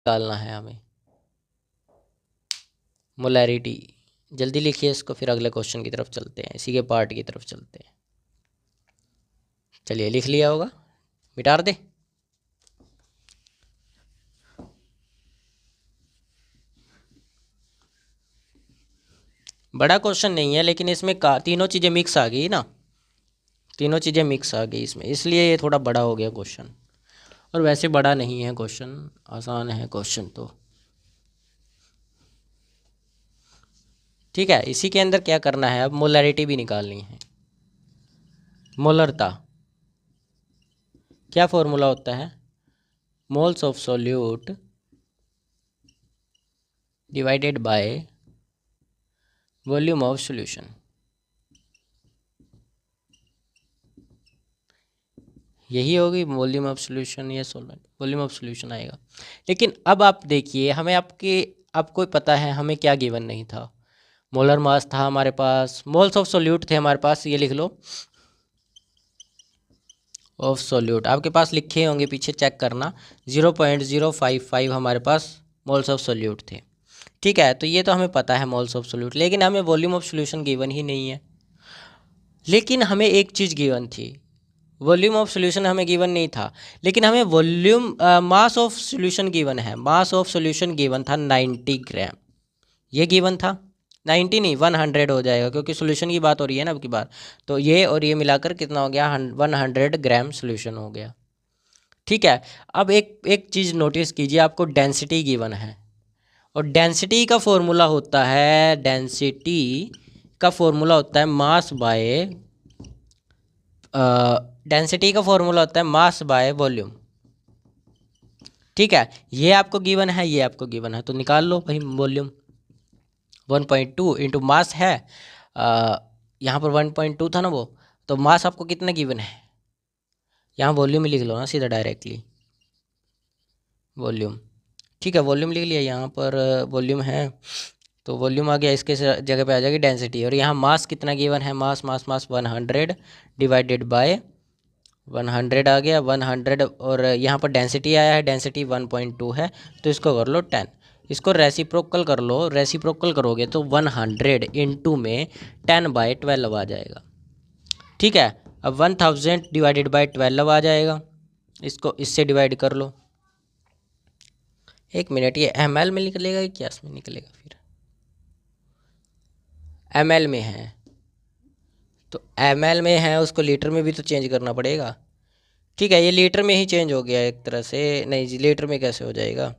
निकालना है हमें मोलैरिटी। जल्दी लिखिए इसको, फिर अगले क्वेश्चन की तरफ चलते हैं, इसी के पार्ट की तरफ चलते हैं। चलिए लिख लिया होगा, मिटा दे। बड़ा क्वेश्चन नहीं है, लेकिन इसमें तीनों चीज़ें मिक्स आ गई ना, तीनों चीज़ें मिक्स आ गई इसमें, इसलिए ये थोड़ा बड़ा हो गया क्वेश्चन। और वैसे बड़ा नहीं है क्वेश्चन, आसान है क्वेश्चन तो। ठीक है, इसी के अंदर क्या करना है अब, मोलैरिटी भी निकालनी है। मोलरता क्या फॉर्मूला होता है, moles of solute divided by volume of solution. यही होगी वॉल्यूम ऑफ सॉल्यूशन, या सॉल्वेंट वॉल्यूम ऑफ सॉल्यूशन आएगा। लेकिन अब आप देखिए, हमें आपको पता है हमें क्या गिवन नहीं था। मोलर मास था हमारे पास, मोल्स ऑफ सॉल्यूट थे हमारे पास, ये लिख लो ऑफ सॉल्यूट, आपके पास लिखे होंगे पीछे, चेक करना। 0.055 हमारे पास मोल्स ऑफ सॉल्यूट थे। ठीक है, तो ये तो हमें पता है मोल्स ऑफ सॉल्यूट, लेकिन हमें वॉल्यूम ऑफ सॉल्यूशन गिवन ही नहीं है। लेकिन हमें एक चीज़ गिवन थी, वॉल्यूम ऑफ सॉल्यूशन हमें गिवन नहीं था, लेकिन हमें volume mass of solution given है। मास ऑफ सॉल्यूशन गिवन था 90 ग्राम, ये गिवन था। 90 नहीं, 100 हो जाएगा, क्योंकि सॉल्यूशन की बात हो रही है ना अब की बार। तो ये और ये मिलाकर कितना हो गया, 100 ग्राम सॉल्यूशन हो गया। ठीक है, अब एक एक चीज़ नोटिस कीजिए, आपको डेंसिटी गिवन है, और डेंसिटी का फॉर्मूला होता है, डेंसिटी का फॉर्मूला होता है मास बाय, डेंसिटी का फॉर्मूला होता है मास बाय वॉल्यूम। ठीक है, ये आपको गिवन है, ये आपको गिवन है, तो निकाल लो भाई वॉल्यूम। 1.2 इंटू मास है, यहाँ पर 1.2 था ना वो, तो मास आपको कितना गिवन है, यहाँ वॉल्यूम ही लिख लो ना सीधा डायरेक्टली, वॉल्यूम। ठीक है, वॉल्यूम लिख लिया, यहाँ पर वॉल्यूम है, तो वॉल्यूम आ गया, इसके जगह पे आ जाएगी डेंसिटी। और यहाँ मास कितना गिवन है, मास मास मास 100 डिवाइडेड बाय 100 आ गया, 100, और यहाँ पर डेंसिटी आया है, डेंसिटी 1.2 है, तो इसको कर लो 10। इसको रेसिप्रोकल कर लो, रेसिप्रोकल करोगे तो 100 इंटू में 10/12 आ जाएगा। ठीक है, अब 1000 डिवाइडेड बाय 12 आ जाएगा, इसको इससे डिवाइड कर लो। एक मिनट, ये ml में निकलेगा क्या इसमें निकलेगा, फिर ml में है, तो ml में है, उसको लीटर में भी तो चेंज करना पड़ेगा। ठीक है, ये लीटर में ही चेंज हो गया एक तरह से, नहीं जी लीटर में कैसे हो जाएगा,